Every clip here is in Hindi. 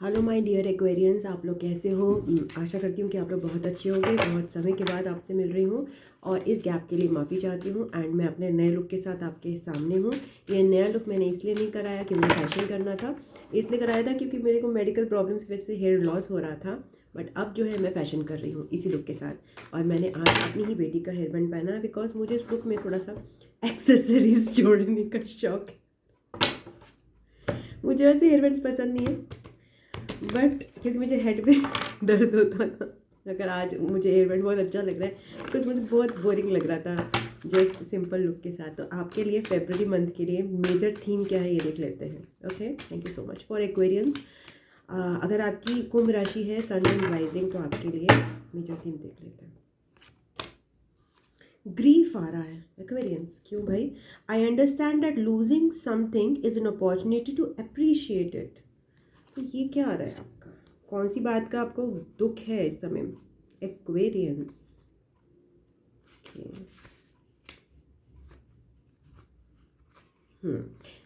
हेलो माय डियर एक्वेरियंस, आप लोग कैसे हो? आशा करती हूँ कि आप लोग बहुत अच्छे होंगे। बहुत समय के बाद आपसे मिल रही हूँ और इस गैप के लिए माफ़ी चाहती हूँ। एंड मैं अपने नए लुक के साथ आपके सामने हूँ। ये नया लुक मैंने इसलिए नहीं कराया कि मुझे फैशन करना था, इसलिए कराया था क्योंकि मेरे को मेडिकल प्रॉब्लम्स की वजह से हेयर लॉस हो रहा था। बट अब जो है मैं फ़ैशन कर रही हूँ इसी लुक के साथ। और मैंने आज अपनी ही बेटी का हेयर बैंड पहना है बिकॉज मुझे इस लुक में थोड़ा सा एक्सेसरीज जोड़ने का शौक है। मुझे वैसे हेयर बैंड पसंद नहीं है, बट क्योंकि मुझे हेड में दर्द होता था, अगर आज मुझे हेयर बैंड बहुत अच्छा लग रहा है बिकॉज मुझे बहुत बोरिंग लग रहा था जस्ट सिंपल लुक के साथ। तो आपके लिए फेब्रुअरी मंथ के लिए मेजर थीम क्या है ये देख लेते हैं। Okay, thank you so much for Aquarians. अगर आपकी कुंभ राशि है, सन एंड राइजिंग, तो आपके लिए मेजर थीम देख लेते हैं। ग्रीफ आ रहा है एक्वेरियंस, क्यों भाई? I understand that losing something is an opportunity to appreciate it. तो ये क्या आ रहा है आपका? कौन सी बात का आपको दुख है इस समय? Aquarians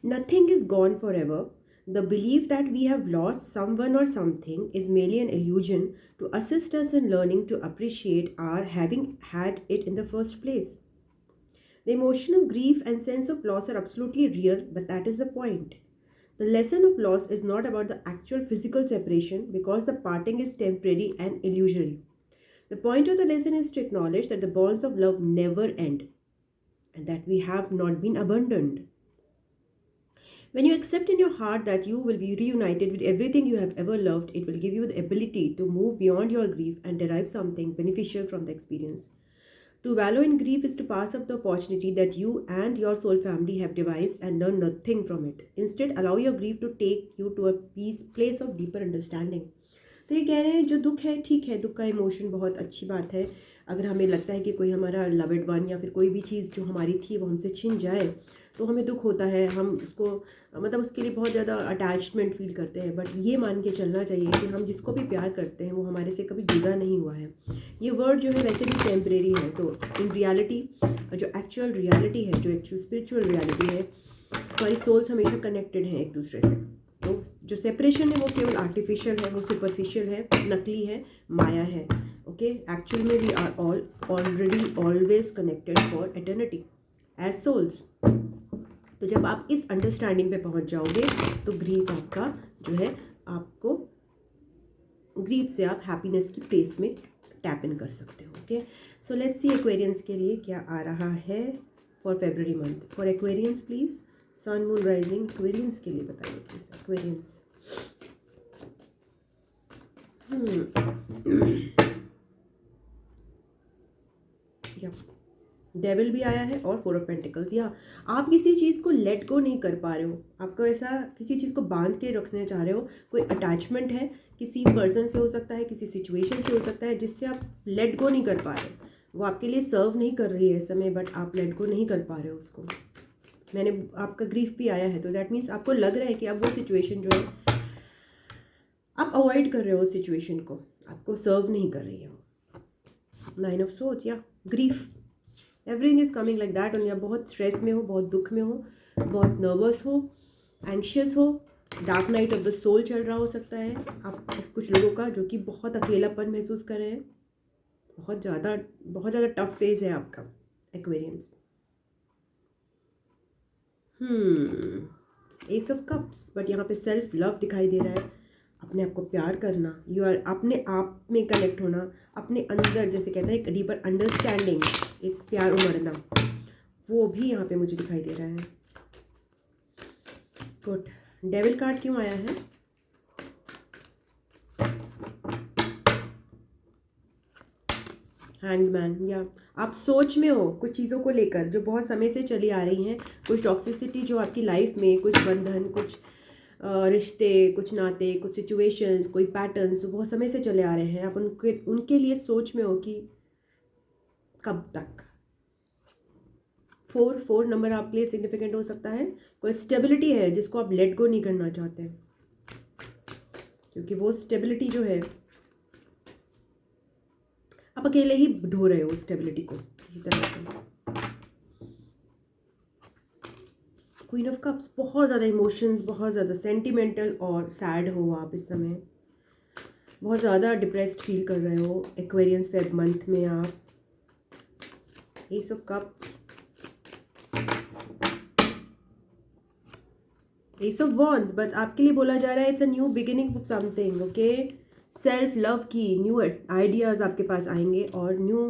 nothing is gone for ever. The belief that we have lost someone or something is merely an illusion to assist us in learning to appreciate our having had it in the first place. The emotion of grief and sense of loss are absolutely real, but that is the point. The lesson of loss is not about the actual physical separation because the parting is temporary and illusory. The point of the lesson is to acknowledge that the bonds of love never end and that we have not been abandoned. When you accept in your heart that you will be reunited with everything you have ever loved, it will give you the ability to move beyond your grief and derive something beneficial from the experience. To wallow in grief is to pass up the opportunity that you and your soul family have devised and learn nothing from it. Instead, allow your grief to take you to a place of deeper understanding. तो ये कह रहे हैं जो दुख है, ठीक है, दुख का इमोशन बहुत अच्छी बात है। अगर हमें लगता है कि कोई हमारा लव्ड वन या फिर कोई भी चीज़ जो हमारी थी वो हमसे छिन जाए तो हमें दुख होता है, हम उसको मतलब उसके लिए बहुत ज़्यादा अटैचमेंट फील करते हैं। बट ये मान के चलना चाहिए कि हम जिसको भी प्यार करते हैं वो हमारे से कभी जुदा नहीं हुआ है। ये वर्ड जो है वैसे भी टेम्परेरी है, तो इन रियलिटी जो एक्चुअल रियलिटी है, जो एक्चुअल स्पिरिचुअल रियलिटी है, हमारी सोल्स हमेशा कनेक्टेड हैं एक दूसरे से। तो जो सेपरेशन है वो केवल आर्टिफिशियल है, वो सुपरफिशियल है, नकली है, माया है। ओके, एक्चुअल में we are all already always connected for eternity as souls. तो जब आप इस अंडरस्टैंडिंग पे पहुंच जाओगे तो ग्रीफ आपका जो है, आपको ग्रीफ से आप हैप्पीनेस की प्लेस में टैप इन कर सकते हो। Okay, so let's see Aquarians के लिए क्या आ रहा है for February month. For Aquarians please, sun moon rising Aquarians के लिए बताइए प्लीज एक्वेरियंस। डेविल भी आया है और 4 ऑफ पेंटिकल्स। या आप किसी चीज़ को लेट गो नहीं कर पा रहे हो, आपको ऐसा किसी चीज़ को बांध के रखने चाह रहे हो, कोई अटैचमेंट है, किसी पर्सन से हो सकता है, किसी सिचुएशन से हो सकता है जिससे आप लेट गो नहीं कर पा रहे। वो आपके लिए सर्व नहीं कर रही है इस समय, बट आप लेट गो नहीं कर पा रहे हो उसको। मैंने आपका ग्रीफ भी आया है, तो दैट मीन्स आपको लग रहा है कि अब वो सिचुएशन जो है आप अवॉइड कर रहे हो, उस सिचुएशन को आपको सर्व नहीं कर रही है वो। 9 ऑफ सोर्ड्स या grief, everything is coming like that. और या बहुत स्ट्रेस में हो, बहुत दुख में हो, बहुत नर्वस हो, एंशियस हो, dark night of the soul चल रहा हो सकता है आप कुछ लोगों का, जो कि बहुत अकेलापन महसूस कर रहे हैं। बहुत ज़्यादा टफ फेज है आपका Aquarians. S of cups, but यहाँ पे सेल्फ लव दिखाई दे रहा है, अपने आप को प्यार करना, यू आर अपने आप में कनेक्ट होना, अपने अंदर, जैसे कहते हैं एक डीपर अंडरस्टैंडिंग, एक प्यार उमड़ना, वो भी यहाँ पे मुझे दिखाई दे रहा है। गुड। डेविल कार्ड क्यों आया है? हैंगमैन। या आप सोच में हो कुछ चीज़ों को लेकर जो बहुत समय से चली आ रही हैं, कुछ टॉक्सिसिटी जो आपकी लाइफ में, कुछ बंधन, कुछ रिश्ते, कुछ नाते, कुछ सिचुएशंस, कोई पैटर्न्स जो बहुत समय से चले आ रहे हैं, आप उनके लिए सोच में हो कि कब तक। 4 नंबर आपके लिए सिग्निफिकेंट हो सकता है। कोई स्टेबिलिटी है जिसको आप लेट गो नहीं करना चाहते, क्योंकि वो स्टेबिलिटी जो है आप अकेले ही ढो रहे हो उस स्टेबिलिटी को किसी तरह से। क्वीन ऑफ कप्स, बहुत ज़्यादा इमोशंस, बहुत ज़्यादा सेंटिमेंटल और सैड हो आप इस समय, बहुत ज़्यादा डिप्रेस्ड फील कर रहे हो एक्वेरियंस फेब मंथ में आप। S of cups, S of wands, but आपके लिए बोला जा रहा है it's a new beginning of something, okay. Self love की न्यू आइडियाज़ आपके पास आएंगे और न्यू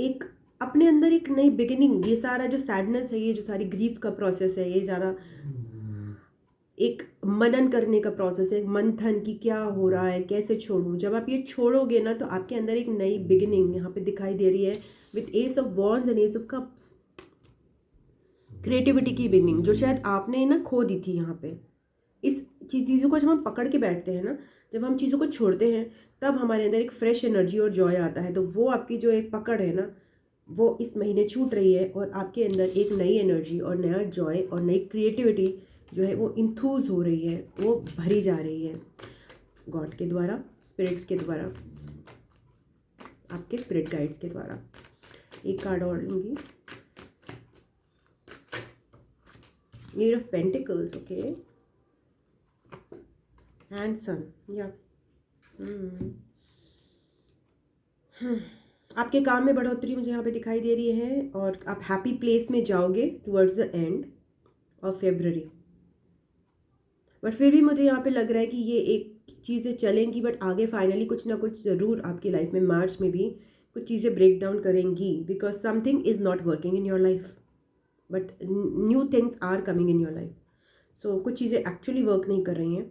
एक अपने अंदर एक नई बिगिनिंग। ये सारा जो सैडनेस है, ये जो सारी ग्रीफ का प्रोसेस है, ये सारा एक मनन करने का प्रोसेस है, मंथन की क्या हो रहा है, कैसे छोड़ूं। जब आप ये छोड़ोगे ना तो आपके अंदर एक नई बिगिनिंग यहाँ पे दिखाई दे रही है with S of wands and S of cups. Creativity की बिगिनिंग जो शायद आपने ना खो दी थी यहाँ पे। इस चीज़ों को जब हम पकड़ के बैठते हैं ना, जब हम चीज़ों को छोड़ते हैं, तब हमारे अंदर एक फ्रेश एनर्जी और जॉय आता है। तो वो आपकी जो एक पकड़ है ना, वो इस महीने छूट रही है और आपके अंदर एक नई एनर्जी और नया जॉय और नई क्रिएटिविटी जो है वो इंथूज हो रही है, वो भरी जा रही है गॉड के द्वारा, स्पिरिट्स के द्वारा, आपके स्पिरिट गाइड्स के द्वारा। एक कार्ड और लूँगी, knight of pentacles, okay, and sun, या आपके काम में बढ़ोतरी मुझे यहाँ पे दिखाई दे रही है और आप हैप्पी प्लेस में जाओगे towards the end of February. But फिर भी मुझे यहाँ पे लग रहा है कि ये एक चीज़ें चलेंगी, बट आगे फाइनली कुछ ना कुछ ज़रूर आपकी लाइफ में मार्च में भी कुछ चीज़ें ब्रेक डाउन करेंगी, because something is not working in your life but new things are coming in your life. So कुछ चीज़ें एक्चुअली वर्क नहीं कर रही हैं,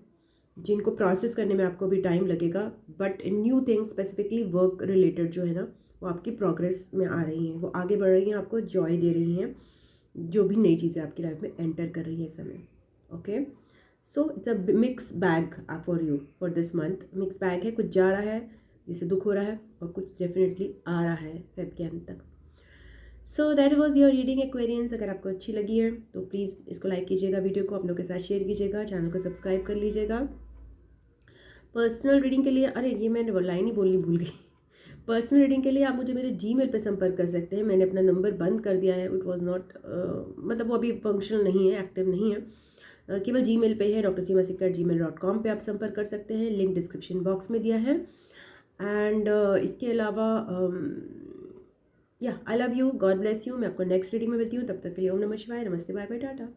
जिनको प्रोसेस करने में आपको भी टाइम लगेगा, but new things specifically work related जो है ना, वो आपकी प्रोग्रेस में आ रही हैं, वो आगे बढ़ रही हैं, आपको जॉय दे रही हैं, जो भी नई चीज़ें आपकी लाइफ में एंटर कर रही है इस समय, okay. So it's a mix bag for you for this month. Mix bag है, कुछ जा रहा है जिससे दुख हो रहा है और कुछ डेफिनेटली आ रहा है फेब के अंत तक। So that was your reading Aquarians. अगर आपको अच्छी लगी है तो प्लीज़ इसको लाइक कीजिएगा, वीडियो को अपनों के साथ शेयर कीजिएगा, चैनल को सब्सक्राइब कर लीजिएगा। पर्सनल रीडिंग के लिए, अरे ये मैंने लाइन ही बोलनी भूल गई। पर्सनल रीडिंग के लिए आप मुझे मेरे जीमेल पे संपर्क कर सकते हैं। मैंने अपना नंबर बंद कर दिया है, इट वाज नॉट मतलब वो अभी फंक्शनल नहीं है, एक्टिव नहीं है, केवल जीमेल पे है, drseema@gmail.com पे आप संपर्क कर सकते हैं, लिंक डिस्क्रिप्शन बॉक्स में दिया है। एंड इसके अलावा या I love you, God bless you. मैं आपको नेक्स्ट रीडिंग में मिलती हूँ, तब तक के लिए ओम नमः शिवाय, नमस्ते, बाय बाय, टाटा।